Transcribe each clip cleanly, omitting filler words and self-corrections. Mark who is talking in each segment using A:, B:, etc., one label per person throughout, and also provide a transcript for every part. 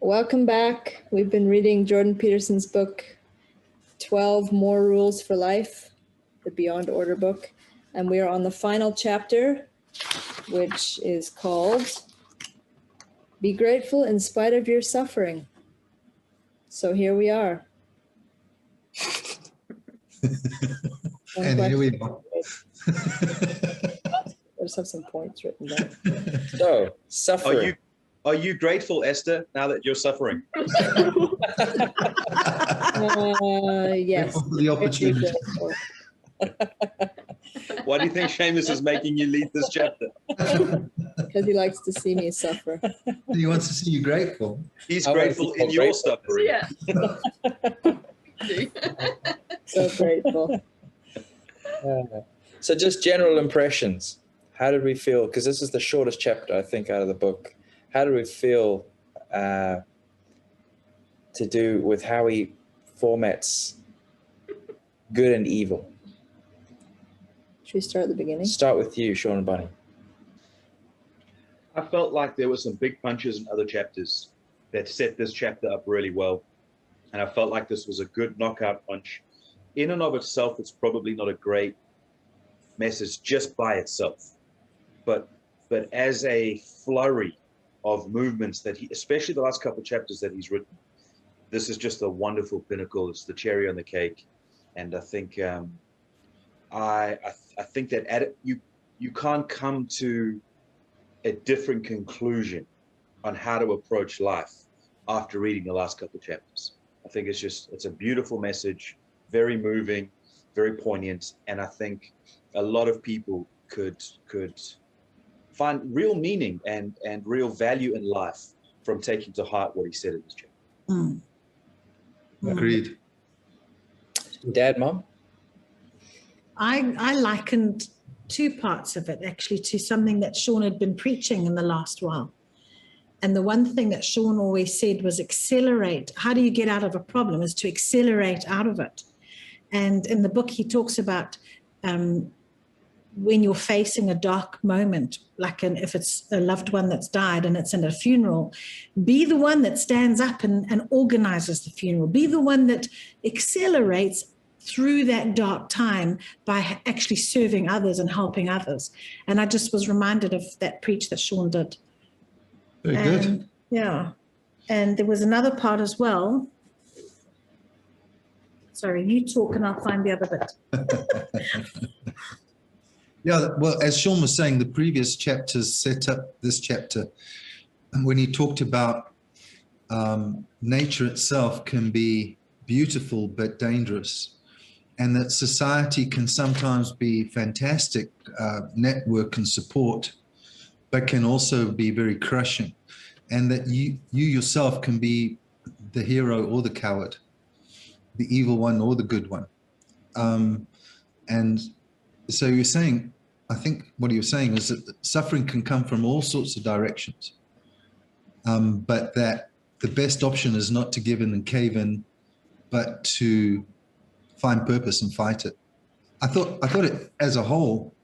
A: Welcome back. We've been reading Jordan Peterson's book, 12 More Rules for Life, the Beyond Order book. And we are on the final chapter, which is called Be Grateful in Spite of Your Suffering. So here we are.
B: And here we are.
A: Let's have some points written down.
C: So, suffering.
D: Are you grateful, Esther, now that you're suffering?
A: Yes.
B: For the opportunity.
D: Why do you think Seamus is making you lead this chapter?
A: Because he likes to see me suffer.
B: He wants to see you grateful.
D: He's grateful in your suffering.
E: Yeah.
A: So grateful.
C: So just general impressions. How did we feel? Because this is the shortest chapter, I think, out of the book. How did we feel to do with how he formats good and evil?
A: Should we start at the beginning?
C: Start with you, Sean and Bunny.
D: I felt like there were some big punches in other chapters that set this chapter up really well. And I felt like this was a good knockout punch. In and of itself, it's probably not a great message just by itself. But as a flurry of movements that he, especially the last couple of chapters that he's written, this is just a wonderful pinnacle. It's the cherry on the cake. And I think I think that you can't come to a different conclusion on how to approach life after reading the last couple of chapters. I think it's a beautiful message, very moving, very poignant, and I think a lot of people could find real meaning and real value in life from taking to heart what he said in this chapter.
B: Agreed.
C: Dad, Mom?
F: I likened two parts of it actually to something that Sean had been preaching in the last while. And the one thing that Sean always said was accelerate. How do you get out of a problem is to accelerate out of it. And in the book, he talks about when you're facing a dark moment, like if it's a loved one that's died and it's in a funeral, be the one that stands up and organizes the funeral. Be the one that accelerates through that dark time by actually serving others and helping others. And I just was reminded of that preach that Sean did.
B: Very good.
F: Yeah. And there was another part as well. Sorry, you talk and I'll find the other bit.
B: Yeah, well, as Sean was saying, the previous chapters set up this chapter. And when he talked about nature itself can be beautiful but dangerous, and that society can sometimes be fantastic network and support, but can also be very crushing, and that you yourself can be the hero or the coward, the evil one or the good one. And so you're saying, I think what you're saying is that suffering can come from all sorts of directions, but that the best option is not to give in and cave in, but to find purpose and fight it. I thought it as a whole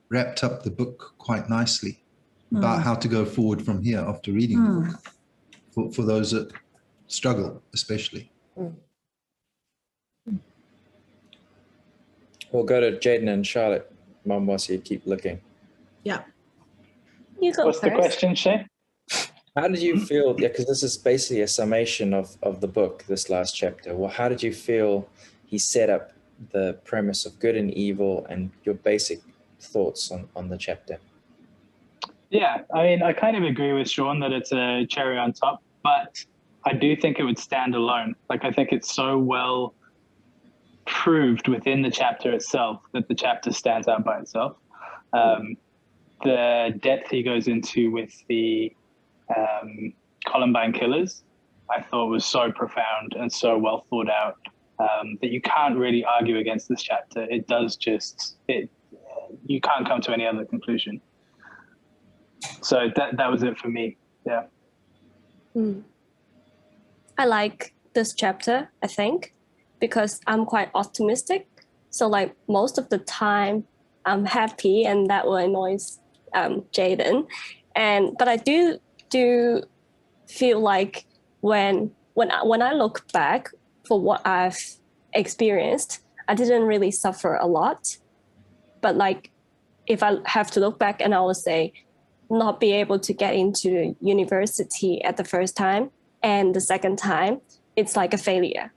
B: wrapped up the book quite nicely about how to go forward from here after reading the book, for those that struggle especially.
C: We'll go to Jayden and Charlotte, Mom, whilst you keep looking.
F: Yeah.
E: You go
G: What's
E: first.
G: the question, Shay?
C: How did you feel? Yeah, because this is basically a summation of the book, this last chapter. Well, how did you feel he set up the premise of good and evil and your basic thoughts on the chapter?
G: Yeah, I mean, I kind of agree with Sean that it's a cherry on top, but I do think it would stand alone. Like, I think it's so well proved within the chapter itself that the chapter stands out by itself. The depth he goes into with the Columbine killers, I thought was so profound and so well thought out that you can't really argue against this chapter. It does you can't come to any other conclusion. So that was it for me. Yeah.
E: I like this chapter, I think, because I'm quite optimistic. So like most of the time I'm happy, and that will annoy Jayden. But I do feel like when I look back for what I've experienced, I didn't really suffer a lot. But like, if I have to look back, and I would say not be able to get into university at the first time and the second time, it's like a failure.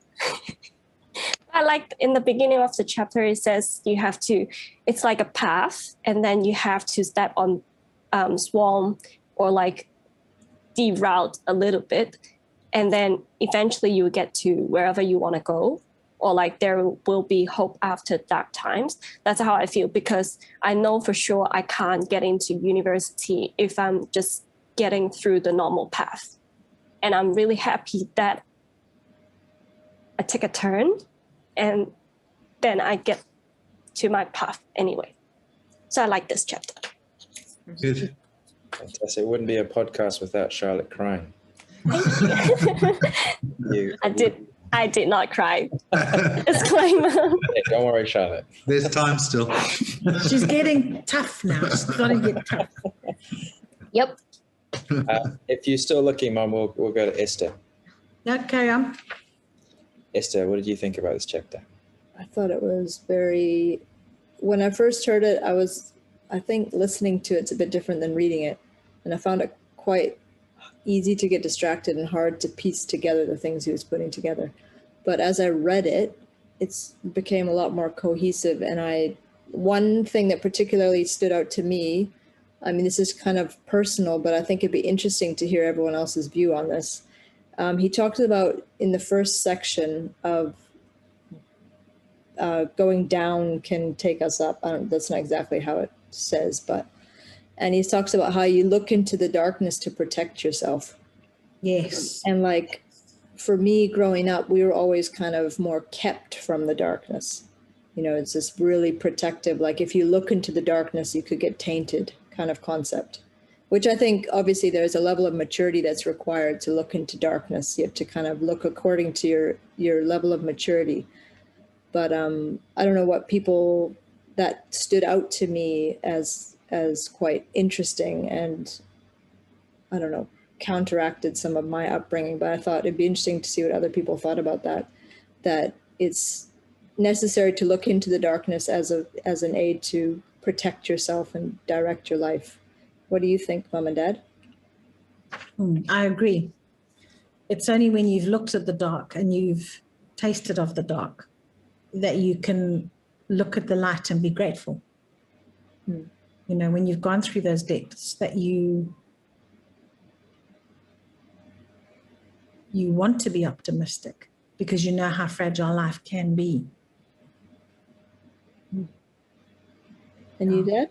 E: I like in the beginning of the chapter, it says it's like a path, and then you have to step on swarm or like deroute a little bit. And then eventually you get to wherever you want to go, or like there will be hope after dark times. That's how I feel, because I know for sure I can't get into university if I'm just getting through the normal path. And I'm really happy that I take a turn and then I get to my path anyway. So I like this chapter.
B: Good.
C: Fantastic. It wouldn't be a podcast without Charlotte crying. I did not cry. Disclaimer. Hey, don't worry, Charlotte.
B: There's time still.
F: She's getting tough now. She's got to get tough.
E: Yep.
C: If you're still looking, Mum, we'll go to Esther.
F: Okay,
C: Esther, what did you think about this chapter?
A: I thought it was when I first heard it, I think listening to it's a bit different than reading it. And I found it quite easy to get distracted and hard to piece together the things he was putting together. But as I read it, it became a lot more cohesive. And one thing that particularly stood out to me, I mean, this is kind of personal, but I think it'd be interesting to hear everyone else's view on this. He talked about in the first section of going down can take us up. That's not exactly how it says, and he talks about how you look into the darkness to protect yourself.
F: yes.
A: And like, for me growing up, we were always kind of more kept from the darkness. You know, it's this really protective, like if you look into the darkness, you could get tainted kind of concept, which I think obviously there's a level of maturity that's required to look into darkness. You have to kind of look according to your level of maturity. But I don't know what people that stood out to me as quite interesting, and I don't know, counteracted some of my upbringing. But I thought it'd be interesting to see what other people thought about that it's necessary to look into the darkness as an aid to protect yourself and direct your life. What do you think, Mum and Dad?
F: I agree. It's only when you've looked at the dark and you've tasted of the dark that you can look at the light and be grateful. You know, when you've gone through those depths, that you want to be optimistic because you know how fragile life can be.
A: And you, Dad?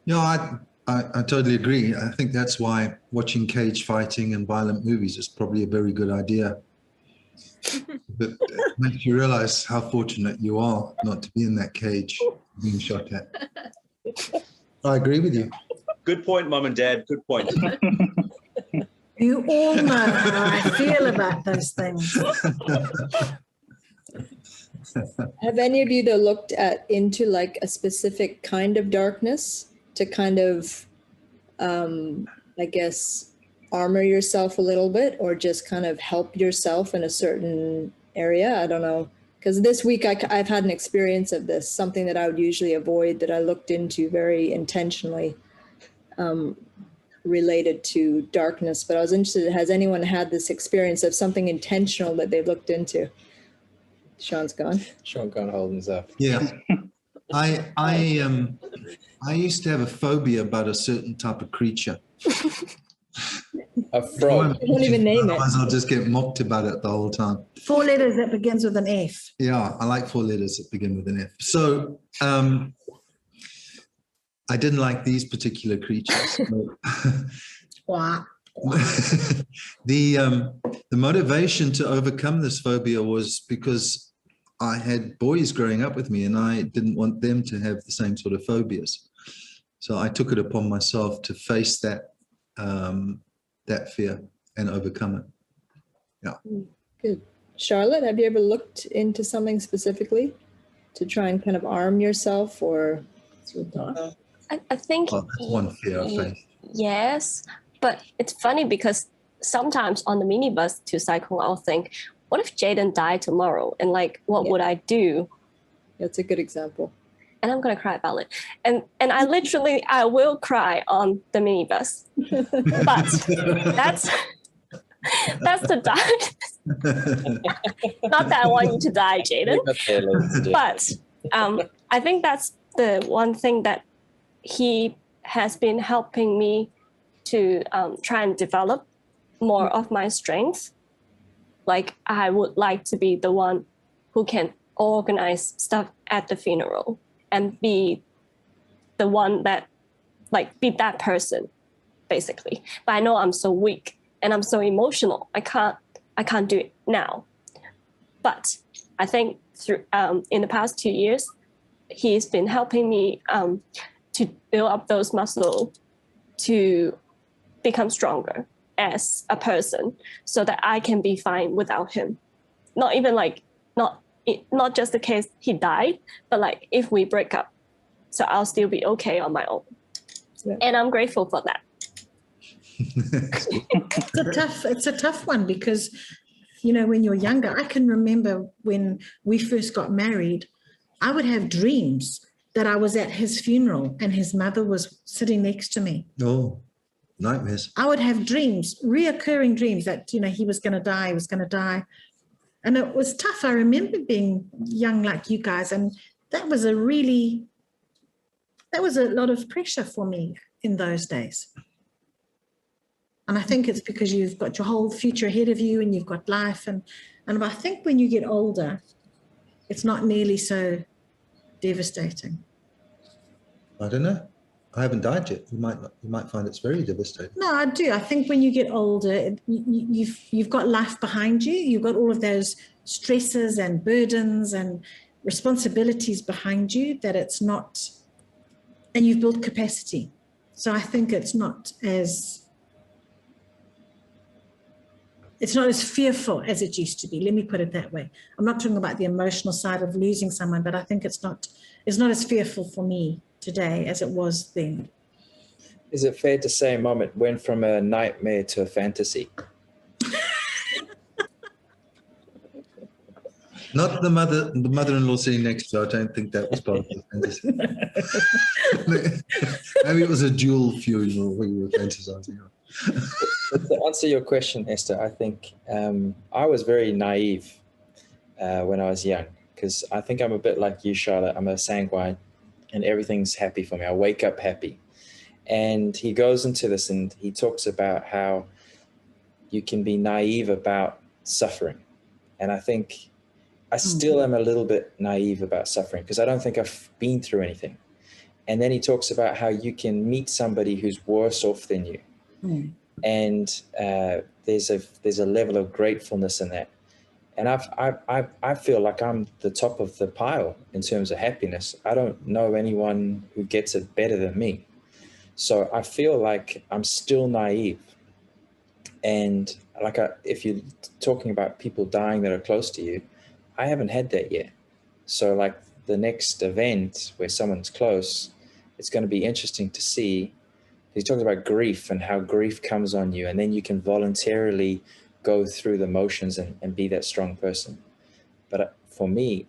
B: No, I totally agree. I think that's why watching cage fighting and violent movies is probably a very good idea. But it makes you realize how fortunate you are not to be in that cage being shot at. I agree with you.
D: Good point, Mum and Dad. Good point.
F: You all know how I feel about those things.
A: Have any of you though looked into like a specific kind of darkness to kind of, I guess, armor yourself a little bit, or just kind of help yourself in a certain area? I don't know. Because this week I've had an experience of this, something that I would usually avoid, that I looked into very intentionally, related to darkness. But I was interested, has anyone had this experience of something intentional that they've looked into? Sean's gone.
C: Sean can't hold himself.
B: Yeah. I used to have a phobia about a certain type of creature.
C: A frog.
A: I won't even name it.
B: Otherwise I'll just get mocked about it the whole time.
F: 4 letters that begins with an F.
B: Yeah, I like 4 letters that begin with an F. So I didn't like these particular creatures.
F: Wow.
B: The motivation to overcome this phobia was because I had boys growing up with me and I didn't want them to have the same sort of phobias. So I took it upon myself to face that fear and overcome it. Yeah.
A: Good. Charlotte, have you ever looked into something specifically to try and kind of arm yourself, or?
E: I think
B: Well, that's one fear I face.
E: yes, but it's funny because sometimes on the minibus to cycle, I'll think, what if Jayden died tomorrow? And like, what would I do?
A: That's a good example.
E: And I'm gonna cry about it. And I will cry on the minibus. But that's the die. Not that I want you to die, Jayden. But I think that's the one thing that he has been helping me to try and develop more of my strengths. Like I would like to be the one who can organize stuff at the funeral and be the one that, like, be that person, basically. But I know I'm so weak and I'm so emotional. I can't do it now. But I think through in the past 2 years, he's been helping me to build up those muscles to become stronger as a person, so that I can be fine without him. Not even like not just the case he died, but like if we break up, so I'll still be okay on my own.
A: Yeah.
E: And I'm grateful for that.
F: It's a tough one because, you know, when you're younger, I can remember when we first got married, I would have dreams that I was at his funeral and his mother was sitting next to me.
B: Oh, nightmares.
F: I would have dreams, reoccurring dreams that, you know, he was going to die. And it was tough. I remember being young like you guys, and that was a lot of pressure for me in those days. And I think it's because you've got your whole future ahead of you and you've got life. And I think when you get older, it's not nearly so devastating.
B: I don't know. I haven't died yet. You might find it's very devastating.
F: No, I do. I think when you get older, you've got life behind you. You've got all of those stresses and burdens and responsibilities behind you that it's not, and you've built capacity. So I think it's not as fearful as it used to be. Let me put it that way. I'm not talking about the emotional side of losing someone, but I think it's not as fearful for me today as it was then.
C: Is it fair to say, Mom, it went from a nightmare to a fantasy?
B: Not the mother-in-law sitting next to her. I don't think that was part of the fantasy. Maybe it was a dual funeral where you were fantasizing.
C: But to answer your question, Esther, I think I was very naive when I was young, because I think I'm a bit like you, Charlotte. I'm a sanguine and everything's happy for me. I wake up happy. And he goes into this and he talks about how you can be naive about suffering. And I think I still am a little bit naive about suffering because I don't think I've been through anything. And then he talks about how you can meet somebody who's worse off than you. And there's a level of gratefulness in that. And I feel like I'm the top of the pile in terms of happiness. I don't know anyone who gets it better than me. So I feel like I'm still naive. And like if you're talking about people dying that are close to you, I haven't had that yet. So like the next event where someone's close, it's going to be interesting to see. He talks about grief and how grief comes on you, and then you can voluntarily go through the motions and be that strong person. But for me,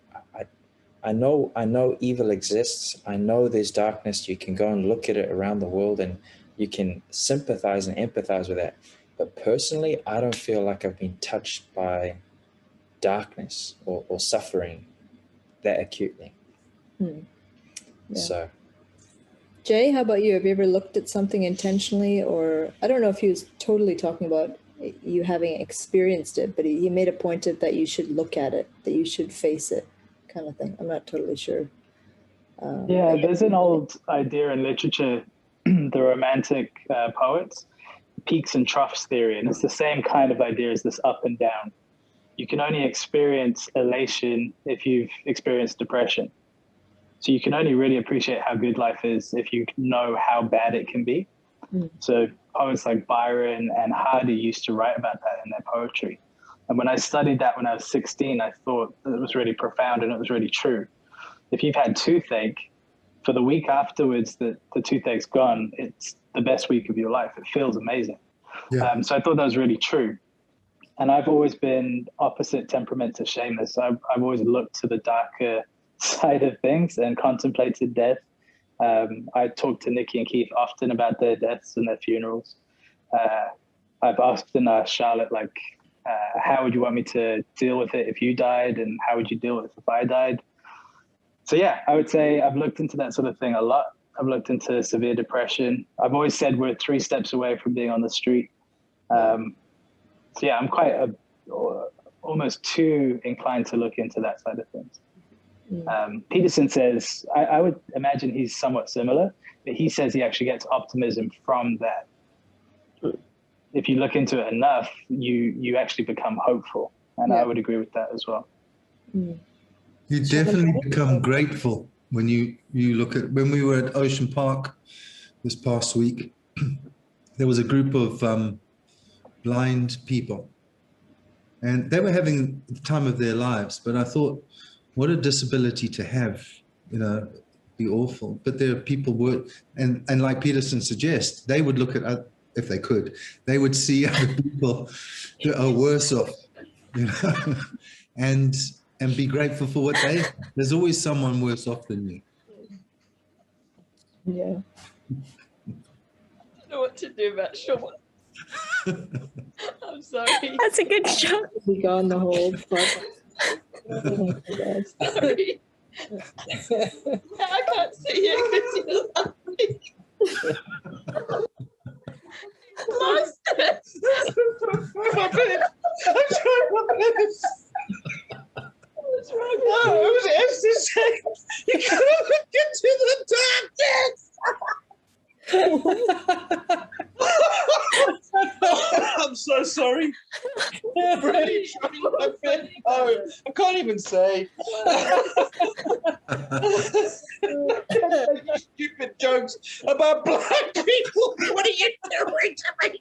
C: I know evil exists. I know there's darkness. You can go and look at it around the world and you can sympathize and empathize with that. But personally, I don't feel like I've been touched by darkness or suffering that acutely.
A: Yeah.
C: So,
A: Jay, how about you? Have you ever looked at something intentionally, or I don't know if he was totally talking about you having experienced it, but he made a point of that you should look at it, that you should face it, kind of thing. I'm not totally sure.
G: Yeah, there's an old idea in literature, the Romantic poets, peaks and troughs theory, and it's the same kind of idea as this up and down. You can only experience elation if you've experienced depression. So you can only really appreciate how good life is if you know how bad it can be. So poets like Byron and Hardy used to write about that in their poetry. And when I studied that when I was 16, I thought it was really profound and it was really true. If you've had toothache, for the week afterwards that the toothache's gone, it's the best week of your life. It feels amazing.
B: Yeah.
G: So I thought that was really true. And I've always been opposite temperament to Seamus. I've always looked to the darker side of things and contemplated death. I talk to Nikki and Keith often about their deaths and their funerals. I've often asked Charlotte, like, how would you want me to deal with it if you died? And how would you deal with it if I died? So yeah, I would say I've looked into that sort of thing a lot. I've looked into severe depression. I've always said we're 3 steps away from being on the street. So yeah, I'm quite almost too inclined to look into that side of things. Peterson says, I would imagine he's somewhat similar, but he says he actually gets optimism from that. If you look into it enough, you actually become hopeful. And I would agree with that as well.
B: You definitely become grateful when you look at, when we were at Ocean Park this past week, there was a group of blind people and they were having the time of their lives. But I thought, what a disability to have, you know, be awful. But there are people and like Peterson suggests, they would look at, if they could, they would see other people that are worse off, you know, and be grateful for what there's always someone worse off than you.
A: Yeah.
H: I don't know what to do about Sean. I'm sorry.
E: That's a good joke.
A: We got on the whole podcast.
H: Sorry. I can't see you because you're laughing. Lost it.
D: My minute. I'm trying my minutes.
H: What's wrong
D: No,
H: with
D: it was ecstasy. You gotta get to the darkness. I'm so sorry. I'm really trying my best. Oh, I can't even say. You stupid jokes about black people. What are you doing to me?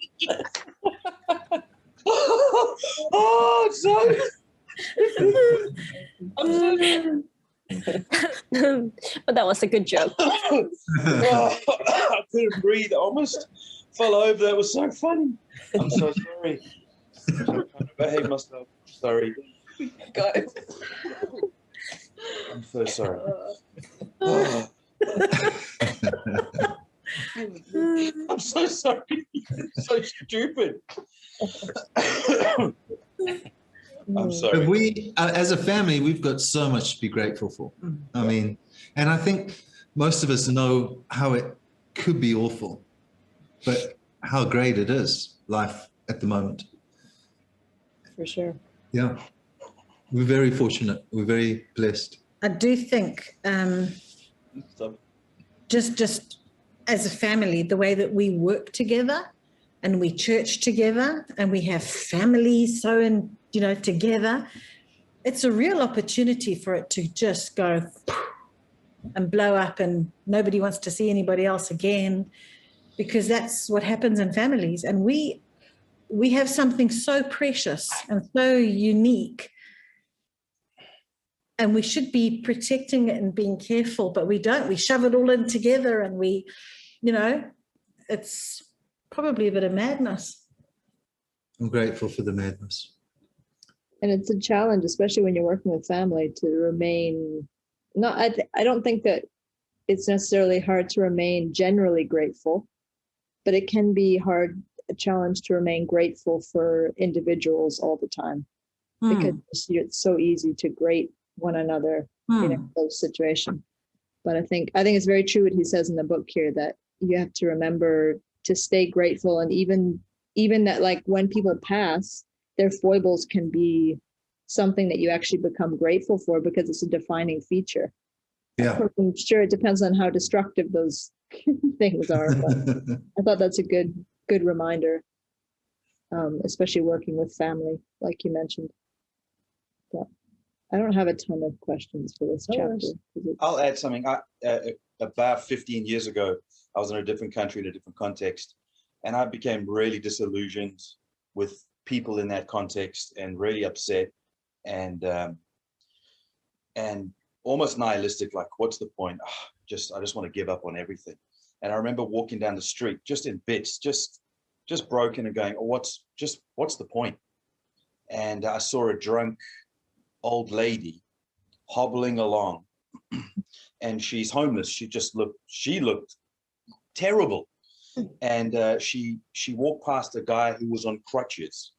D: Oh, so. I'm so.
E: But that was a good joke.
D: Oh, I couldn't breathe. I almost fell over. That was so funny. I'm so sorry. I'm trying to behave myself. Sorry.
H: Guys.
D: I'm so sorry. Oh. I'm so sorry. So stupid. I'm sorry.
B: But we, as a family, we've got so much to be grateful for. I mean, and I think most of us know how it could be awful, but how great it is, life at the moment.
A: For sure.
B: Yeah. We're very fortunate. We're very blessed.
F: I do think
D: Stop.
F: just as a family, the way that we work together and we church together and we have families together, it's a real opportunity for it to just go and blow up and nobody wants to see anybody else again, because that's what happens in families. And we have something so precious and so unique, and we should be protecting it and being careful, but we don't. We shove it all in together and it's probably a bit of madness.
B: I'm grateful for the madness.
A: And it's a challenge, especially when you're working with family, to remain I don't think that it's necessarily hard to remain generally grateful, but it can be a challenge to remain grateful for individuals all the time, because it's so easy to grate one another in a close situation. But I think it's very true what he says in the book here, that you have to remember to stay grateful, and even that, like, when people pass, their foibles can be something that you actually become grateful for because it's a defining feature.
B: Yeah.
A: I'm sure it depends on how destructive those things are, but I thought that's a good reminder, especially working with family, like you mentioned. But I don't have a ton of questions for this chapter.
D: I'll add something. About 15 years ago, I was in a different country, in a different context, and I became really disillusioned with people in that context and really upset and almost nihilistic, like, what's the point? I just want to give up on everything. And I remember walking down the street just in bits, just just broken and going, oh, what's the point? And I saw a drunk old lady hobbling along, and she's homeless. She looked terrible. And she walked past a guy who was on crutches.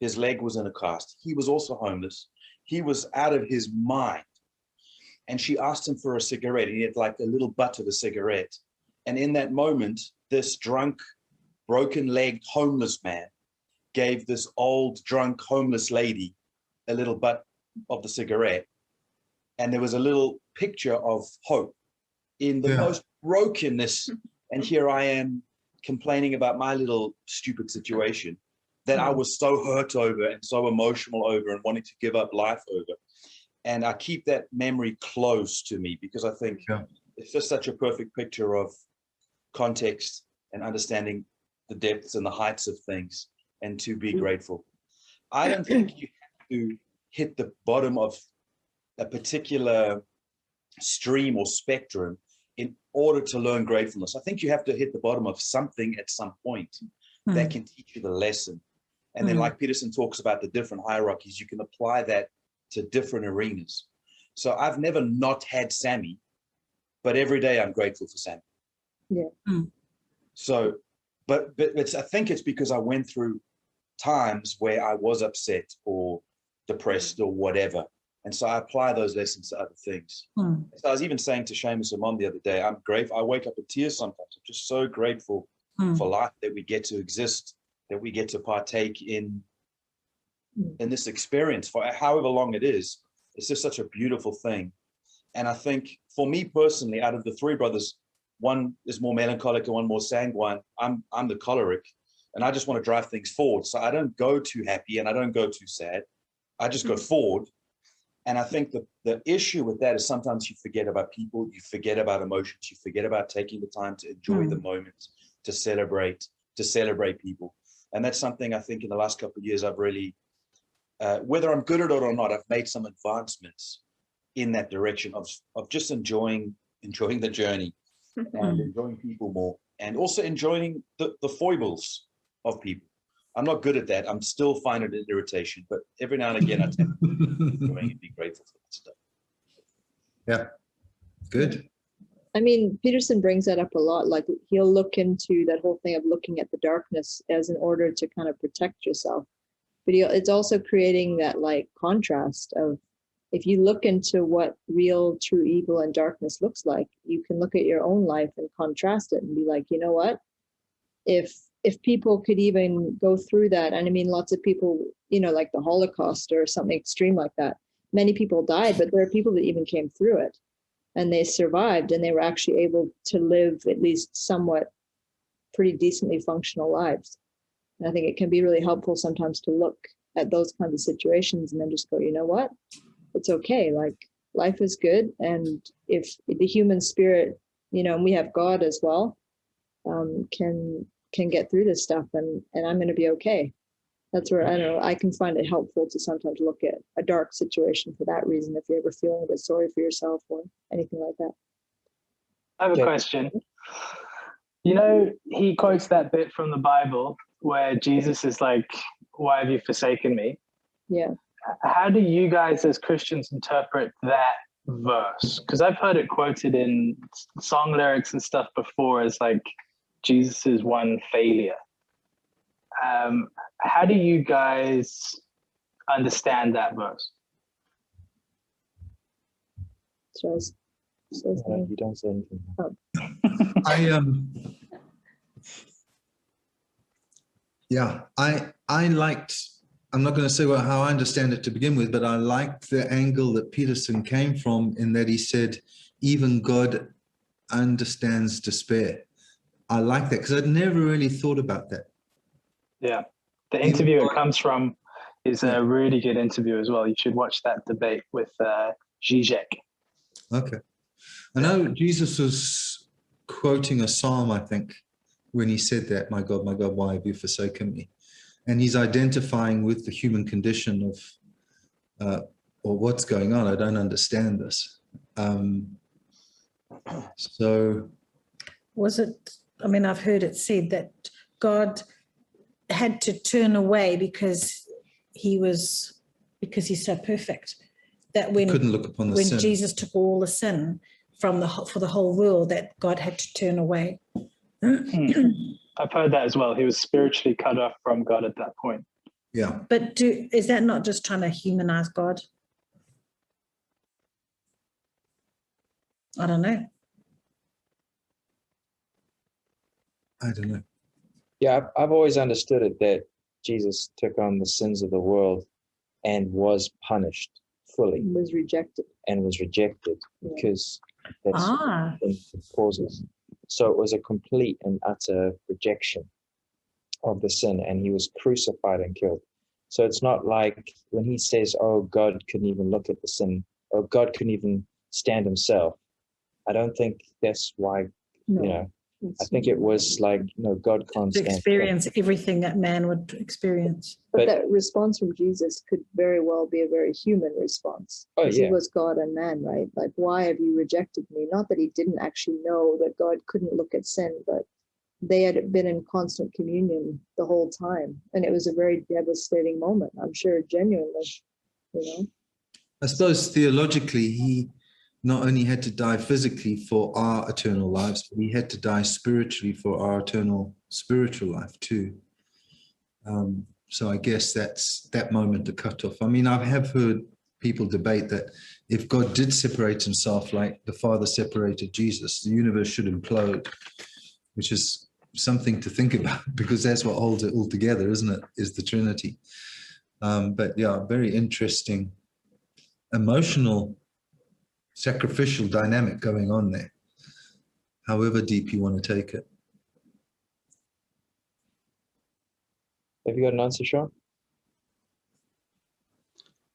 D: His leg was in a cast. He was also homeless. He was out of his mind. And she asked him for a cigarette. He had like a little butt of a cigarette. And in that moment, this drunk, broken-legged homeless man gave this old, drunk, homeless lady a little butt of the cigarette. And there was a little picture of hope in the most brokenness. And here I am complaining about my little stupid situation that I was so hurt over and so emotional over and wanting to give up life over. And I keep that memory close to me because I think it's just such a perfect picture of context and understanding the depths and the heights of things and to be grateful. I don't think you have to hit the bottom of a particular stream or spectrum in order to learn gratefulness. I think you have to hit the bottom of something at some point that can teach you the lesson. And then like Peterson talks about the different hierarchies, you can apply that to different arenas. So I've never not had Sammy, but every day I'm grateful for Sammy.
A: Yeah.
D: So, but I think it's because I went through times where I was upset or depressed or whatever. And so I apply those lessons to other things. So I was even saying to Seamus and Mom the other day, I'm grateful. I wake up in tears sometimes. I'm just so grateful for life, that we get to exist, that we get to partake in this experience for however long it is. It's just such a beautiful thing. And I think for me personally, out of the three brothers, one is more melancholic and one more sanguine. I'm the choleric, and I just want to drive things forward. So I don't go too happy and I don't go too sad. I just go forward. And I think the issue with that is sometimes you forget about people, you forget about emotions, you forget about taking the time to enjoy the moment, to celebrate people. And that's something I think in the last couple of years I've really, whether I'm good at it or not, I've made some advancements in that direction of just enjoying the journey and enjoying people more, and also enjoying the foibles of people. I'm not good at that. I'm still finding it an irritation, but every now and again I tend to enjoy and be grateful for that stuff.
B: Yeah, good.
A: I mean, Peterson brings that up a lot. Like he'll look into that whole thing of looking at the darkness as in order to kind of protect yourself. But it's also creating that like contrast of, if you look into what real true evil and darkness looks like, you can look at your own life and contrast it and be like, you know what? If people could even go through that, and I mean, lots of people, you know, like the Holocaust or something extreme like that, many people died, but there are people that even came through it and they survived and they were actually able to live at least somewhat pretty decently functional lives. And I think it can be really helpful sometimes to look at those kinds of situations and then just go, you know what? It's okay. Like life is good. And if the human spirit, you know, and we have God as well, can get through this stuff, and I'm going to be okay. That's where, I don't know, I can find it helpful to sometimes look at a dark situation for that reason, if you're ever feeling a bit sorry for yourself or anything like that.
G: I have a question. You know, he quotes that bit from the Bible where Jesus is like, why have you forsaken me?
A: Yeah.
G: How do you guys as Christians interpret that verse? Because I've heard it quoted in song lyrics and stuff before as like Jesus is one failure. How do you guys understand that verse?
A: So
C: You don't say anything.
B: I liked, I'm not going to say how I understand it to begin with, but I liked the angle that Peterson came from, in that he said, even God understands despair. I like that because I'd never really thought about that.
G: Yeah. The interview it comes from is a really good interview as well. You should watch that debate with Zizek.
B: Okay. I know Jesus was quoting a psalm, I think, when he said that, my God, why have you forsaken me? And he's identifying with the human condition of, or what's going on. I don't understand this. So.
F: Was it, I mean, I've heard it said that God had to turn away because he's so perfect. That when
B: Couldn't look upon the
F: when
B: sin.
F: Jesus took all the sin from for the whole world, that God had to turn away.
G: I've heard that as well. He was spiritually cut off from God at that point.
B: Yeah.
F: But is that not just trying to humanize God? I don't know.
B: I don't know.
C: Yeah, I've always understood it that Jesus took on the sins of the world and was punished fully
A: Was rejected.
C: and was rejected because that's
F: Ah,
C: what sin causes. So it was a complete and utter rejection of the sin, and he was crucified and killed. So it's not like when he says, oh, God couldn't even look at the sin, or God couldn't even stand himself. I don't think that's why,
A: No,
C: I think it was like, God can't
F: to
C: stand.
F: experience everything that man would experience.
A: But
C: But-
A: that response from Jesus could very well be a very human response.
C: Oh,
A: 'Cause
C: yeah.
A: He was God and man, right? Like, why have you rejected me? Not that he didn't actually know that God couldn't look at sin, but they had been in constant communion the whole time. And it was a very devastating moment, I'm sure, genuinely,
B: I suppose theologically, he not only had to die physically for our eternal lives, but he had to die spiritually for our eternal spiritual life too. So I guess that's that moment, the cutoff. I mean, I have heard people debate that if God did separate himself like the Father separated Jesus, the universe should implode, which is something to think about because that's what holds it all together, isn't it? Is the Trinity. But yeah, very interesting, emotional, sacrificial dynamic going on there, however deep you want to take it.
C: Have you got an answer, Sean?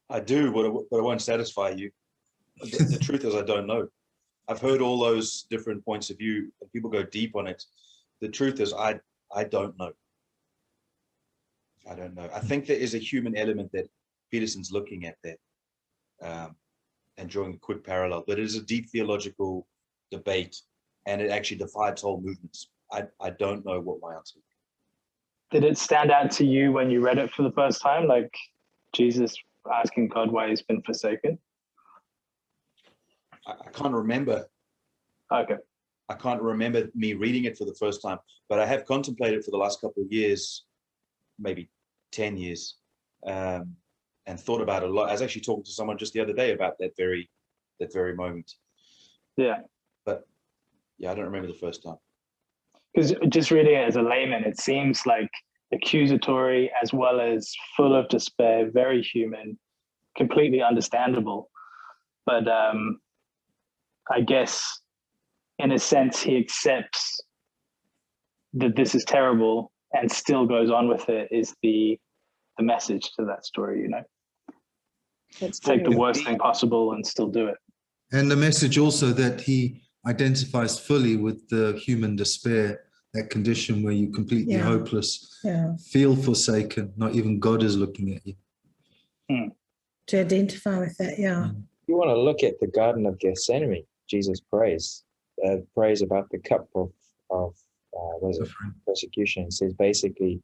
D: I do, but it won't satisfy you. The truth is, I don't know. I've heard all those different points of view, and people go deep on it. The truth is, I don't know. I don't know. I think there is a human element that Peterson's looking at there, and drawing a quick parallel. But it is a deep theological debate, and it actually divides whole movements. I don't know what my answer is.
G: Did it stand out to you when you read it for the first time, like Jesus asking God why he's been forsaken?
D: I can't remember.
G: Okay.
D: I can't remember me reading it for the first time, but I have contemplated for the last couple of years, maybe 10 years, and thought about it a lot. I was actually talking to someone just the other day about that very moment.
G: Yeah.
D: But yeah, I don't remember the first time.
G: Because just reading it as a layman, it seems like accusatory as well as full of despair, very human, completely understandable. But I guess in a sense, he accepts that this is terrible and still goes on with it is the message to that story,
A: That's
G: Take the
A: true.
G: worst thing possible and still do it.
B: And the message also that he identifies fully with the human despair, that condition where you're completely
F: Yeah.
B: hopeless,
F: Yeah.
B: feel forsaken, not even God is looking at you.
F: To identify with that, yeah.
C: You want to look at the Garden of Gethsemane, Jesus prays about the cup of what is it?
B: Suffering.
C: Persecution. He says basically,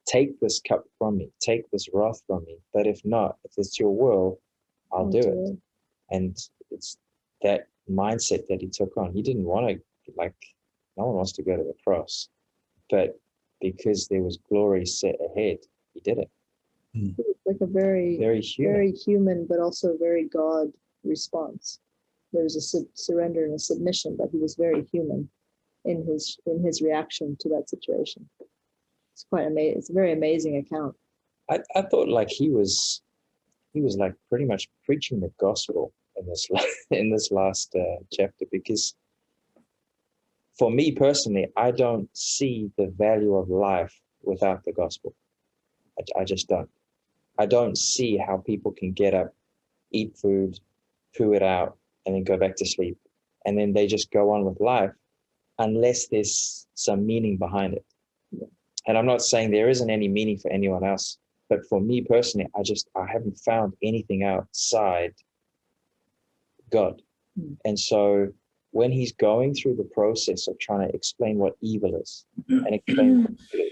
C: take this cup from me, take this wrath from me. But if not, if it's your will, I'll do it. And it's that mindset that he took on. He didn't want to, no one wants to go to the cross, but because there was glory set ahead, he did it.
A: It was like a very
C: Very human.
A: but also very God response. There was a surrender and a submission, but he was very human in his reaction to that situation. It's quite amazing. It's a very amazing account.
C: I thought like he was like pretty much preaching the gospel in this last chapter, because for me personally, I don't see the value of life without the gospel. I just don't. I don't see how people can get up, eat food, poo it out, and then go back to sleep. And then they just go on with life unless there's some meaning behind it. And I'm not saying there isn't any meaning for anyone else, but for me personally, I haven't found anything outside God. And so when he's going through the process of trying to explain what evil is and explain what good is,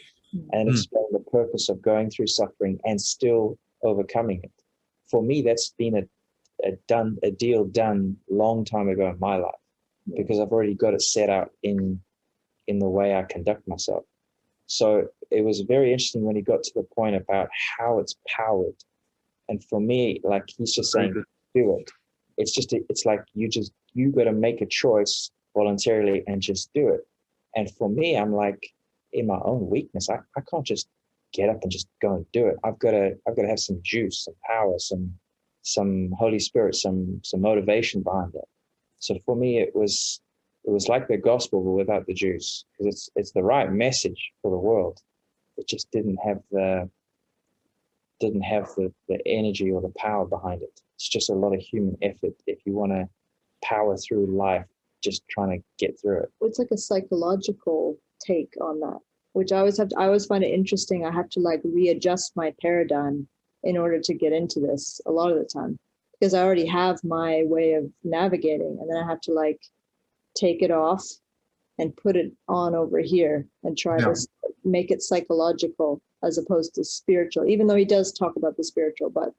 C: and explain the purpose of going through suffering and still overcoming it. For me, that's been a deal done long time ago in my life, because I've already got it set out in the way I conduct myself. So it was very interesting when he got to the point about how it's powered. And for me, like he's just saying, do it. It's like you got to make a choice voluntarily and just do it. And for me, I'm like, in my own weakness, I can't just get up and just go and do it. I've got to have some juice, some power, some Holy Spirit, some motivation behind it. So for me, it was like the gospel, but without the juice, because it's the right message for the world. It just didn't have the energy or the power behind it. It's just a lot of human effort if you want to power through life, just trying to get through it.
A: It's like a psychological take on that, which I always find it interesting. I have to like readjust my paradigm in order to get into this a lot of the time, because I already have my way of navigating, and then I have to like take it off and put it on over here and try to make it psychological as opposed to spiritual, even though he does talk about the spiritual, but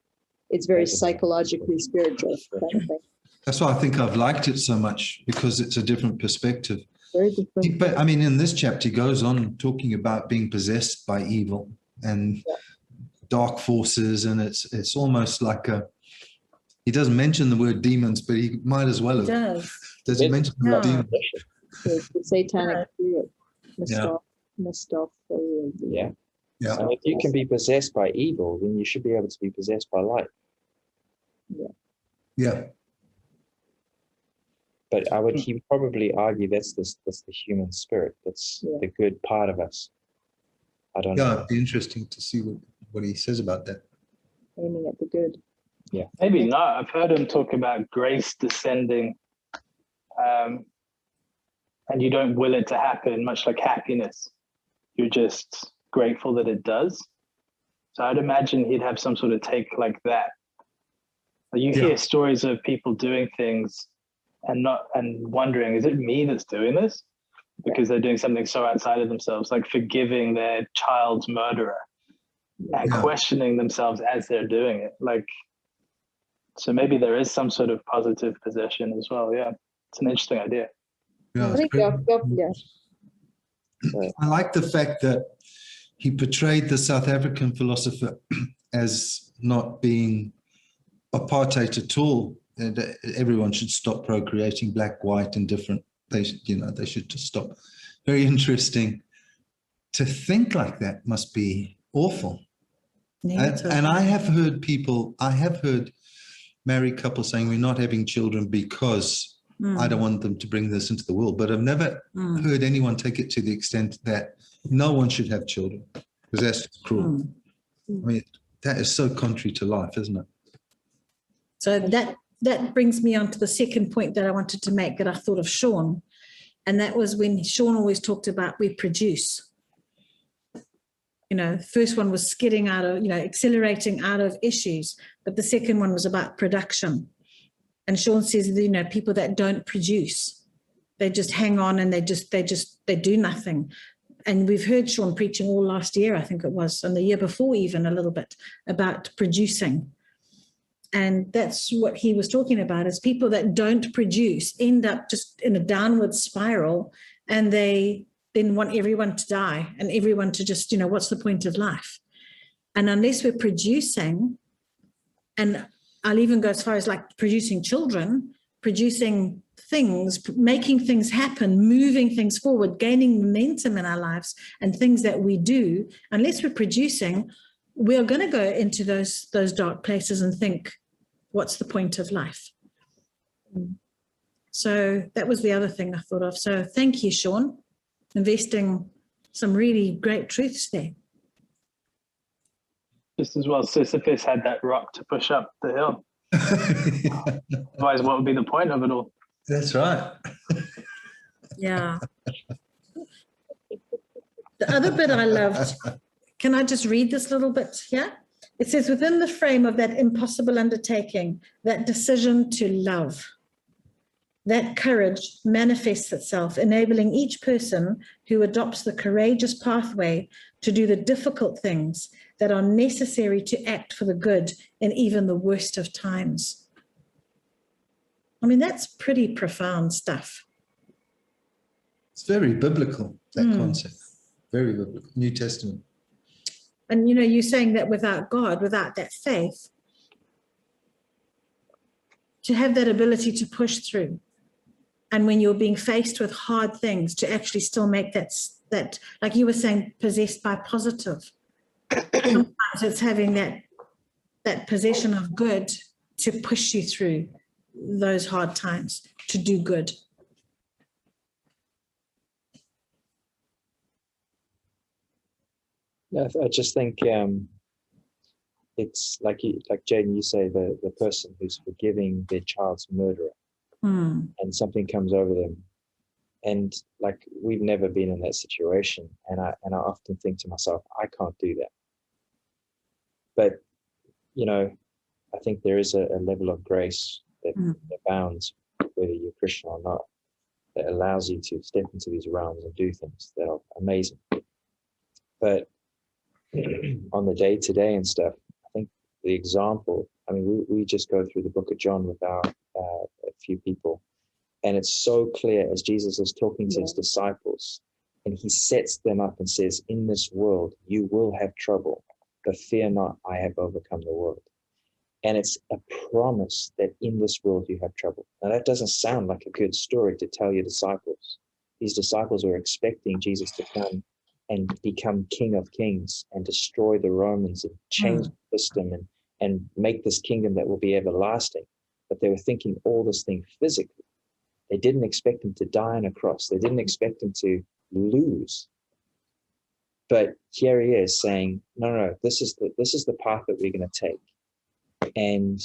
A: it's very psychologically spiritual kind of thing.
B: That's why I think I've liked it so much, because it's a different perspective.
A: Very different.
B: But I mean, in this chapter, he goes on talking about being possessed by evil and dark forces, and it's almost like he doesn't mention the word demons, but he might as well have.
F: He does.
B: Does he mention the word demons?
A: The satanic spirit.
B: Yeah.
C: So if you can be possessed by evil, then you should be able to be possessed by light.
B: Yeah.
C: But he would probably argue that's the human spirit. That's the good part of us. I don't know.
B: Yeah, it'd be interesting to see what he says about that.
A: Aiming at the good.
C: Yeah.
G: Maybe not. I've heard him talk about grace descending, and you don't will it to happen, much like happiness. You're just grateful that it does. So I'd imagine he'd have some sort of take like that. You hear stories of people doing things and wondering, is it me that's doing this? Because they're doing something so outside of themselves, like forgiving their child's murderer and questioning themselves as they're doing it. Like, so maybe there is some sort of positive possession as well. Yeah, it's an interesting idea.
B: Yeah,
A: I think
B: I like the fact that he portrayed the South African philosopher as not being apartheid at all. And everyone should stop procreating, black, white, and different. They should just stop. Very interesting. To think like that must be awful. And I have heard married couples saying we're not having children because I don't want them to bring this into the world. But I've never heard anyone take it to the extent that no one should have children, because that's just cruel. I mean, that is so contrary to life, isn't it?
F: So that brings me on to the second point that I wanted to make, that I thought of Sean. And that was when Sean always talked about we produce. First one was skidding out of, accelerating out of issues, but the second one was about production. And Sean says, people that don't produce, they just hang on and they do nothing. And we've heard Sean preaching all last year, I think it was, and the year before even a little bit, about producing. And that's what he was talking about, is people that don't produce end up just in a downward spiral, and they then want everyone to die and everyone to just, what's the point of life? And unless we're producing, and I'll even go as far as like producing children, producing things, making things happen, moving things forward, gaining momentum in our lives and things that we do, unless we're producing, we're going to go into those dark places and think, what's the point of life? So that was the other thing I thought of. So thank you, Sean, investing some really great truths there.
G: Just as well, Sisyphus had that rock to push up the hill. Otherwise, what would be the point of it all?
B: That's right.
F: Yeah. The other bit I loved, can I just read this little bit here? It says, within the frame of that impossible undertaking, that decision to love, that courage manifests itself, enabling each person who adopts the courageous pathway to do the difficult things that are necessary to act for the good in even the worst of times. I mean, that's pretty profound stuff.
B: It's very biblical, that concept. Very biblical. New Testament.
F: And, you know, you're saying that without God, without that faith, to have that ability to push through. And when you're being faced with hard things, to actually still make that, like you were saying, possessed by positive. Sometimes it's having that possession of good to push you through those hard times, to do good.
C: I just think it's like Jaden, you say, the person who's forgiving their child's murderer, and something comes over them, and like we've never been in that situation, and I often think to myself, I can't do that. But you know, I think there is a level of grace that abounds, whether you're Christian or not, that allows you to step into these realms and do things that are amazing. But on the day-to-day and stuff, I think the example, I mean, we just go through the book of John with a few people, and it's so clear as Jesus is talking to his disciples, and he sets them up and says, in this world, you will have trouble, but fear not, I have overcome the world. And it's a promise that in this world you have trouble. Now, that doesn't sound like a good story to tell your disciples. These disciples were expecting Jesus to come and become King of Kings and destroy the Romans and change the system and make this kingdom that will be everlasting. But they were thinking all this thing physically. They didn't expect him to die on a cross. They didn't expect him to lose. But here he is saying, no, this is the path that we're going to take. And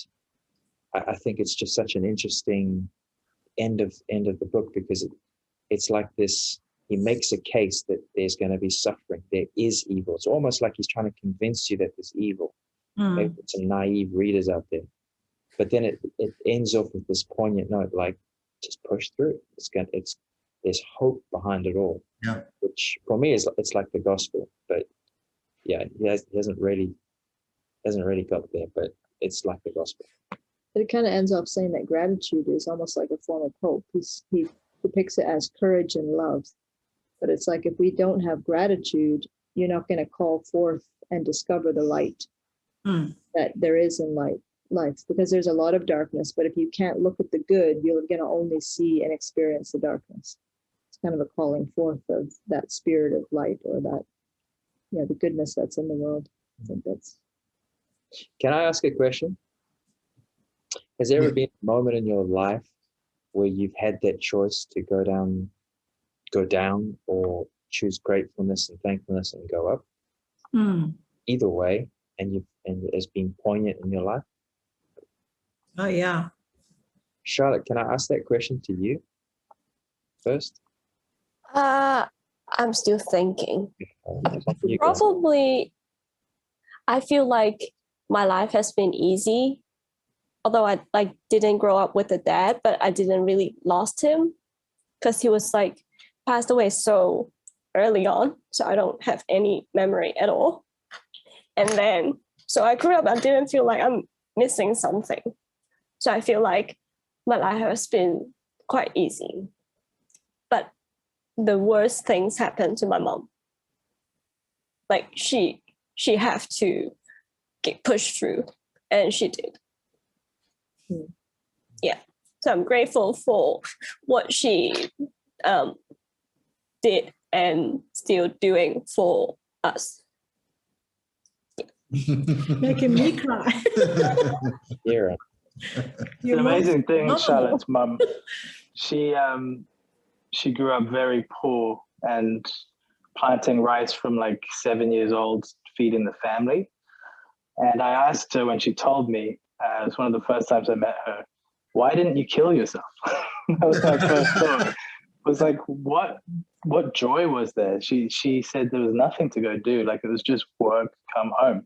C: I think it's just such an interesting end of the book, because it's like this. He makes a case that there's going to be suffering. There is evil. It's almost like he's trying to convince you that there's evil. Maybe some naive readers out there. But then it ends off with this poignant note, like, just push through. There's hope behind it all.
B: Yeah.
C: Which for me it's like the gospel. But yeah, he hasn't really got there, but it's like the gospel.
A: But it kind of ends off saying that gratitude is almost like a form of hope. He depicts it as courage and love. But it's like, if we don't have gratitude, you're not going to call forth and discover the light that there is in life, because there's a lot of darkness. But if you can't look at the good, you're going to only see and experience the darkness. It's kind of a calling forth of that spirit of light, or that, the goodness that's in the world. I think that's.
C: Can I ask a question? Has there ever been a moment in your life where you've had that choice to go down or choose gratefulness and thankfulness and go up? Either way, and it's been poignant in your life?
F: Oh, yeah.
C: Charlotte, can I ask that question to you first?
E: I'm still thinking.
C: You go.
E: Probably, I feel like my life has been easy, although I didn't grow up with a dad, but I didn't really lost him, because he was passed away so early on, so I don't have any memory at all. And then, so I grew up, I didn't feel like I'm missing something. So I feel like my life has been quite easy. But the worst things happened to my mom. Like she had to get pushed through, and she did. Yeah. So I'm grateful for what she did and still doing for us.
F: Making me cry.
C: Yeah.
G: It's an amazing thing, Charlotte's mum. She grew up very poor and planting rice from 7 years old, feeding the family. And I asked her when she told me, it was one of the first times I met her, why didn't you kill yourself? That was my first thought. It was like, what joy was there? She said there was nothing to go do. It was just work, come home.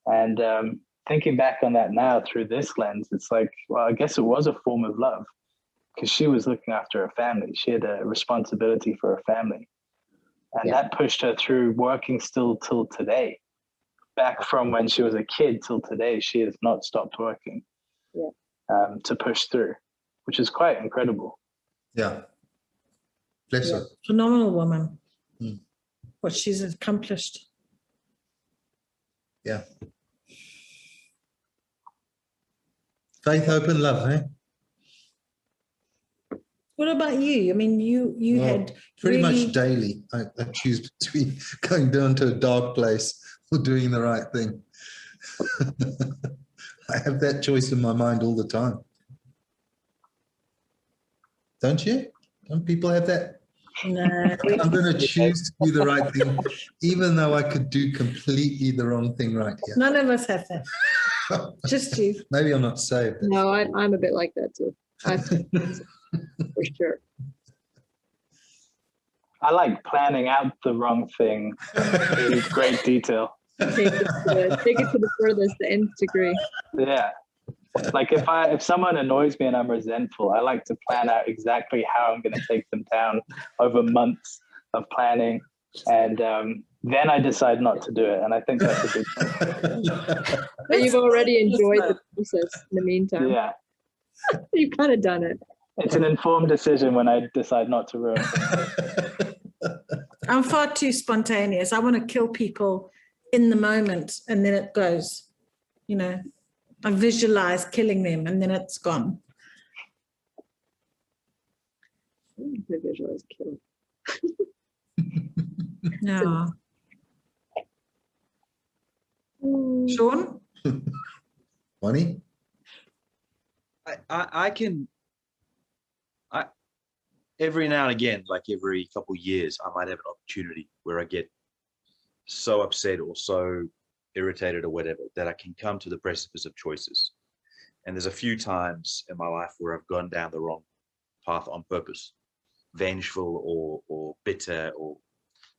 G: And thinking back on that now through this lens, it's like, well, I guess it was a form of love, because she was looking after her family. She had a responsibility for her family. And that pushed her through working still till today. Back from when she was a kid till today, she has not stopped working to push through, which is quite incredible.
B: Yeah. Bless her.
F: Phenomenal woman.
B: Mm.
F: What she's accomplished.
B: Yeah. Faith, hope, and love, eh?
F: What about you? I mean, you
B: Well,
F: had
B: pretty
F: really-
B: much daily. I choose between going down to a dark place or doing the right thing. I have that choice in my mind all the time. Don't you? Don't people have that?
F: No,
B: I'm going to choose to do the right thing, even though I could do completely the wrong thing right here.
F: none of us have that. Just you.
B: Maybe I'm not saved.
A: No, I'm a bit like that too. For sure.
G: I like planning out the wrong thing in great detail.
A: Take it to the furthest, the nth degree.
G: Yeah. Like if someone annoys me and I'm resentful, I like to plan out exactly how I'm going to take them down over months of planning. And then I decide not to do it. And I think that's a good thing.
A: But you've already enjoyed the process in the meantime.
G: Yeah.
A: You've kind of done it.
G: It's an informed decision when I decide not to ruin things.
F: I'm far too spontaneous. I want to kill people in the moment and then it goes. You know, I visualize killing them and then it's gone.
A: The visual is killing.
F: No. Sean?
B: Bonnie?
D: I can every now and again, like every couple of years, I might have an opportunity where I get so upset or so irritated or whatever that I can come to the precipice of choices. And there's a few times in my life where I've gone down the wrong path on purpose, vengeful or bitter or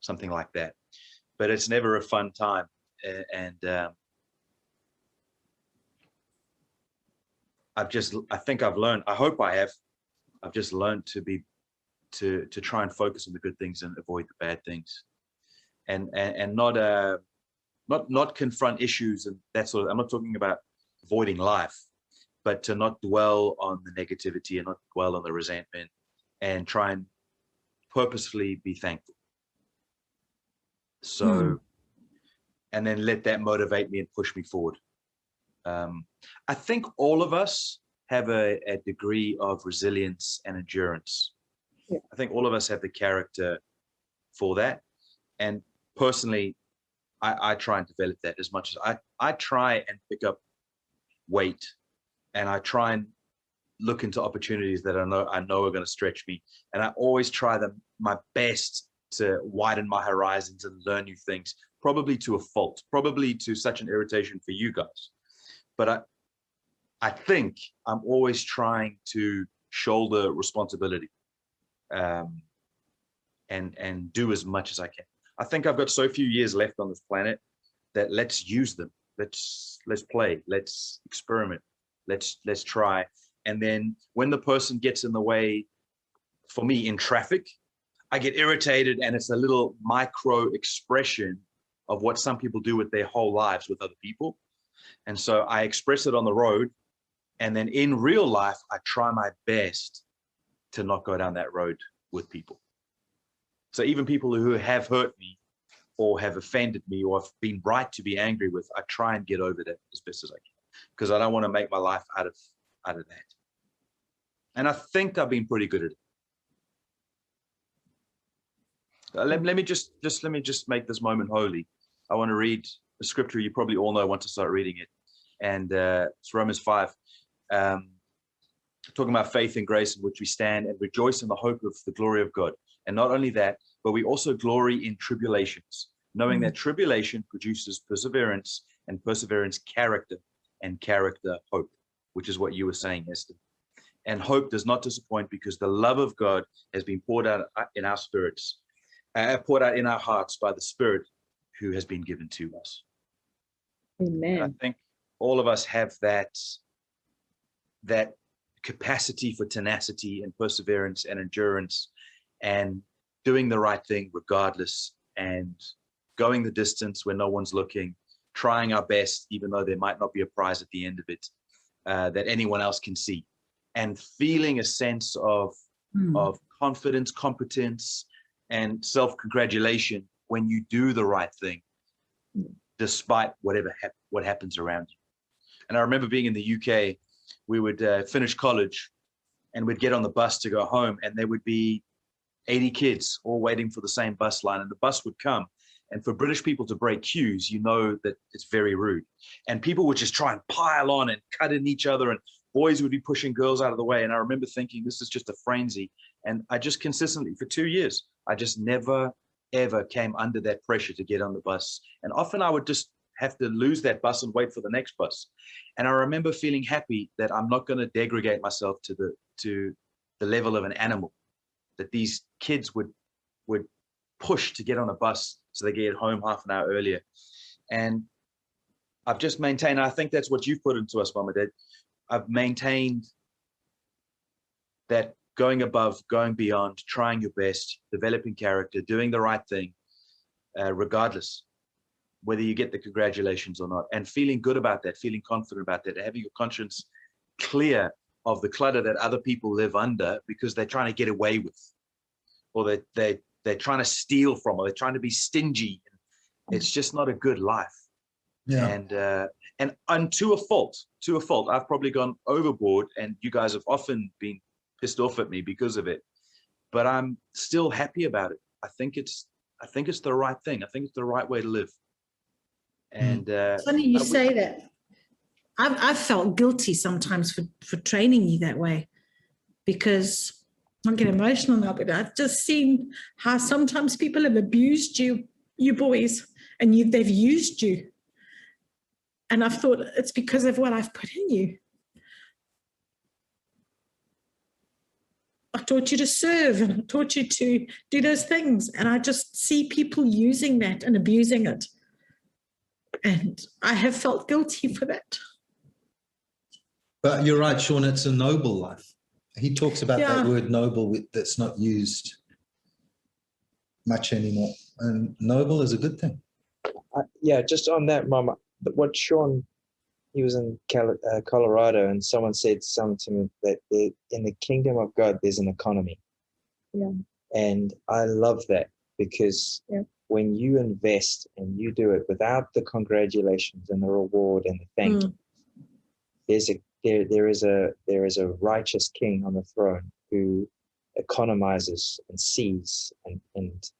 D: something like that. But it's never a fun time. And I think I've learned, I hope I have, I've just learned to try and focus on the good things and avoid the bad things, and not confront issues and that sort of. I'm not talking about avoiding life, but to not dwell on the negativity and not dwell on the resentment, and try and purposefully be thankful. So, and then let that motivate me and push me forward. I think all of us have a degree of resilience and endurance.
A: Yeah.
D: I think all of us have the character for that. And personally, I try and develop that as much as I try and pick up weight, and I try and look into opportunities that I know are going to stretch me. And I always try my best to widen my horizons and learn new things, probably to a fault, probably to such an irritation for you guys. But I think I'm always trying to shoulder responsibility and do as much as I can. I think I've got so few years left on this planet that let's use them. Let's play. Let's experiment. Let's try. And then when the person gets in the way, for me in traffic, I get irritated, and it's a little micro expression of what some people do with their whole lives with other people. And so I express it on the road, and then in real life, I try my best to not go down that road with people. So even people who have hurt me or have offended me or have been right to be angry with, I try and get over that as best as I can, because I don't want to make my life out of that. And I think I've been pretty good at it. Let me just make this moment holy. I want to read a scripture you probably all know once I start reading it. And it's Romans 5, talking about faith and grace in which we stand and rejoice in the hope of the glory of God. And not only that, but we also glory in tribulations, knowing that tribulation produces perseverance, and perseverance character, and character hope, which is what you were saying, Esther. And hope does not disappoint, because the love of God has been poured out in our spirits, poured out in our hearts by the Spirit who has been given to us.
A: Amen.
D: And I think all of us have that capacity for tenacity and perseverance and endurance, and doing the right thing regardless, and going the distance when no one's looking, trying our best, even though there might not be a prize at the end of it that anyone else can see, and feeling a sense of confidence, competence, and self-congratulation when you do the right thing, despite what happens around you. And I remember being in the UK, we would finish college and we'd get on the bus to go home, and there would be 80 kids all waiting for the same bus line, and the bus would come. And for British people to break queues, you know that it's very rude. And people would just try and pile on and cut in each other, and boys would be pushing girls out of the way. And I remember thinking, this is just a frenzy. And I just consistently, for 2 years, I just never, ever came under that pressure to get on the bus. And often I would just have to lose that bus and wait for the next bus. And I remember feeling happy that I'm not going to degrade myself to the level of an animal, that these kids would push to get on a bus so they get home half an hour earlier. And I've just maintained, I think that's what you've put into us, Mama Dad. I've maintained that going above, going beyond, trying your best, developing character, doing the right thing, regardless, whether you get the congratulations or not, and feeling good about that, feeling confident about that, having your conscience clear of the clutter that other people live under because they're trying to get away with, or they're trying to steal from, or they're trying to be stingy. It's just not a good life.
B: Yeah.
D: And to a fault, I've probably gone overboard, and you guys have often been pissed off at me because of it. But I'm still happy about it. I think it's the right thing. I think it's the right way to live. And
F: It's funny you say that. I've felt guilty sometimes for training you that way, because I get emotional now, but I've just seen how sometimes people have abused you boys, and they've used you. And I've thought it's because of what I've put in you. I taught you to serve, and I taught you to do those things. And I just see people using that and abusing it. And I have felt guilty for that.
B: But you're right, Sean, it's a noble life. He talks about that
F: Yeah.
B: word noble that's not used much anymore. And noble is a good thing.
C: Yeah, just on that, Mama, what Sean, he was in Colorado, and someone said something to me that in the kingdom of God, there's an economy.
E: Yeah.
C: And I love that, because
E: Yeah.
C: when you invest and you do it without the congratulations and the reward and the thank you, there is a righteous king on the throne who economizes and sees and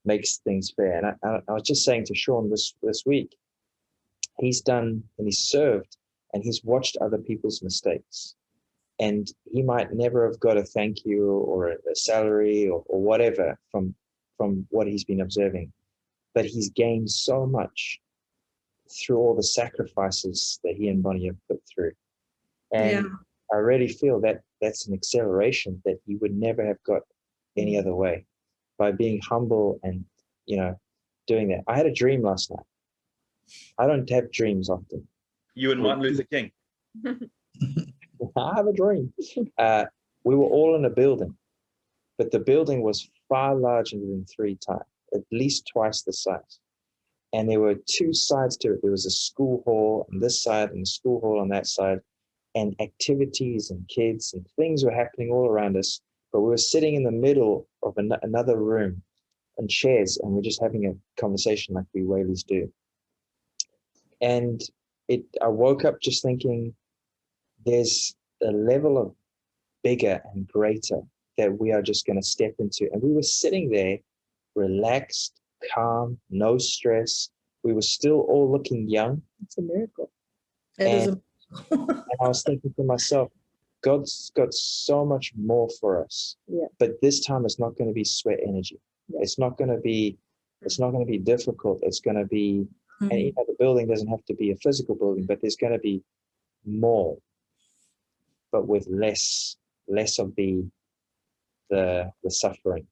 C: makes things fair. And I was just saying to Sean this week, he's done and he's served and he's watched other people's mistakes, and he might never have got a thank you or a salary or whatever from what he's been observing, but he's gained so much through all the sacrifices that he and Bonnie have put through. And I really feel that that's an acceleration that he would never have got any other way, by being humble and, doing that. I had a dream last night. I don't have dreams often.
D: you and Martin Luther King.
C: I have a dream. We were all in a building, but the building was far larger than 3 times, at least twice the size. And there were 2 sides to it. There was a school hall on this side and a school hall on that side, and activities and kids and things were happening all around us. But we were sitting in the middle of another room on chairs, and we're just having a conversation like we Whaleys do. And I woke up just thinking, there's a level of bigger and greater that we are just going to step into. And we were sitting there relaxed, calm, no stress. We were still all looking young. It's a miracle. And I was thinking to myself, God's got so much more for us.
E: Yeah.
C: But this time it's not going to be sweat energy. Yeah. It's not going to be difficult. It's going to be, and the building doesn't have to be a physical building, but there's going to be more, but with less of the suffering.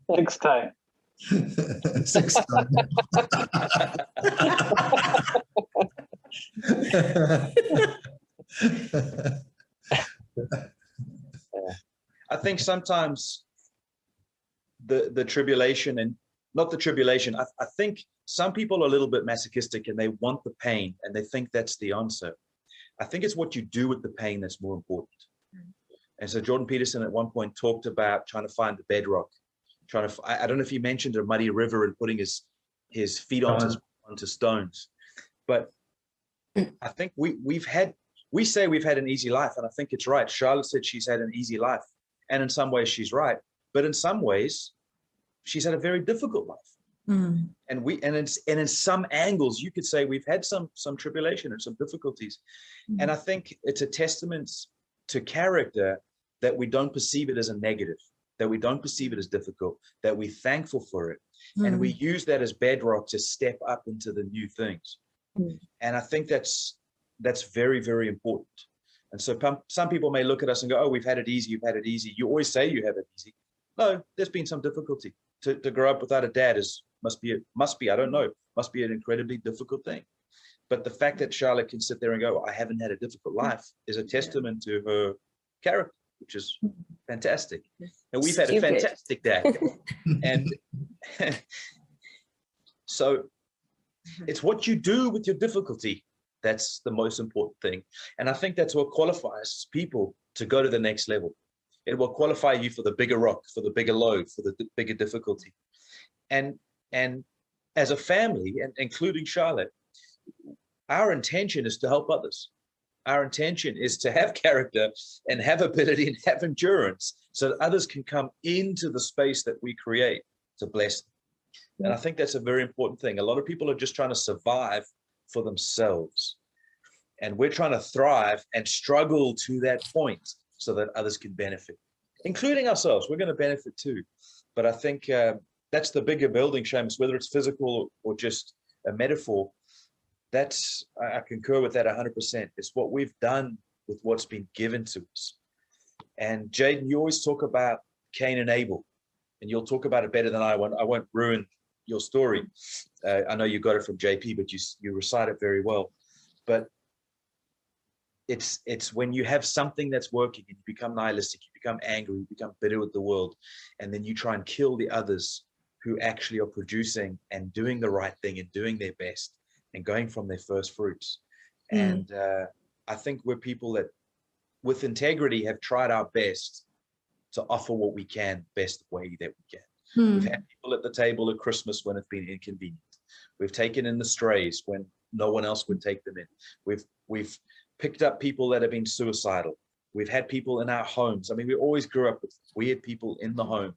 G: Next time.
B: 6 times.
D: I think sometimes the tribulation, and not the tribulation, I think some people are a little bit masochistic and they want the pain and they think that's the answer. I think it's what you do with the pain that's more important. And so Jordan Peterson at one point talked about trying to find the bedrock, I don't know if he mentioned a muddy river and putting his feet onto stones, but I think we say we've had an easy life, and I think it's right. Charlotte said she's had an easy life, and in some ways she's right, but in some ways she's had a very difficult life. And in some angles you could say we've had some tribulation and some difficulties. And I think it's a testament to character that we don't perceive it as a negative, that we don't perceive it as difficult, that we're thankful for it, and we use that as bedrock to step up into the new things. And I think that's very, very important. And so some people may look at us and go, oh, we've had it easy, you've had it easy. You always say you have it easy. No, there's been some difficulty. To grow up without a dad must be an incredibly difficult thing. But the fact that Charlotte can sit there and go, I haven't had a difficult life, is a testament to her character, which is fantastic. And we've had a fantastic dad. And so it's what you do with your difficulty that's the most important thing. And I think that's what qualifies people to go to the next level. It will qualify you for the bigger rock, for the bigger load, for the bigger difficulty. And as a family, and including Charlotte, our intention is to help others. Our intention is to have character and have ability and have endurance so that others can come into the space that we create to bless them. And I think that's a very important thing. A lot of people are just trying to survive for themselves. And we're trying to thrive and struggle to that point so that others can benefit, including ourselves. We're going to benefit too. But I think that's the bigger building, Seamus, whether it's physical or just a metaphor. I concur with that 100%. It's what we've done with what's been given to us. And Jayden, you always talk about Cain and Abel, and you'll talk about it better than I won't. I won't ruin your story. I know you got it from JP, but you recite it very well. But it's when you have something that's working and you become nihilistic, you become angry, you become bitter with the world, and then you try and kill the others who actually are producing and doing the right thing and doing their best and going from their first fruits. And I think we're people that with integrity have tried our best to offer what we can, best way that we can. We've had people at the table at Christmas when it's been inconvenient. We've taken in the strays when no one else would take them in. We've picked up people that have been suicidal. We've had people in our homes. I mean, we always grew up with weird people in the home.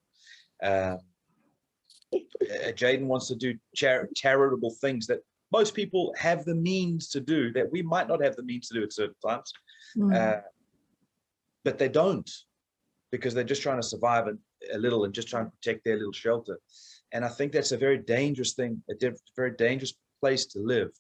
D: Jayden wants to do charitable things that most people have the means to do that we might not have the means to do at certain times. But they don't, because they're just trying to survive a little and just trying to protect their little shelter. And I think that's a very dangerous thing, a very dangerous place to live.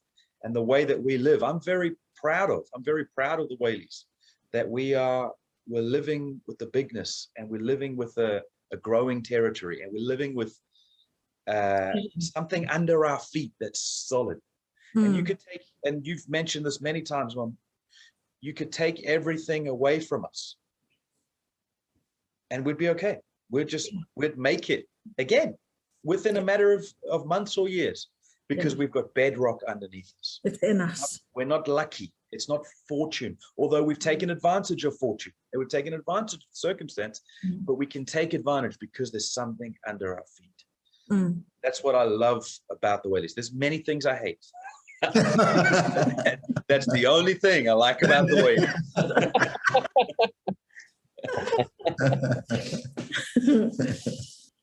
D: And the way that we live, I'm very proud of the Whaleys, that we're living with the bigness, and we're living with a growing territory, and we're living with something under our feet that's solid. And you could take, and you've mentioned this many times, Mom, you could take everything away from us and we'd be okay. We'd make it again within a matter of months or years, because we've got bedrock underneath us.
F: Within us.
D: We're not lucky. It's not fortune, although we've taken advantage of fortune and we've taken advantage of circumstance, but we can take advantage because there's something under our feet. That's what I love about the Whaleys. There's many things I hate. That's the only thing I like about the Whaleys.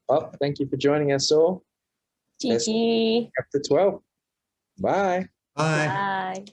C: Well, thank you for joining us all.
E: GG.
C: Chapter 12. Bye.
B: Bye.
E: Bye.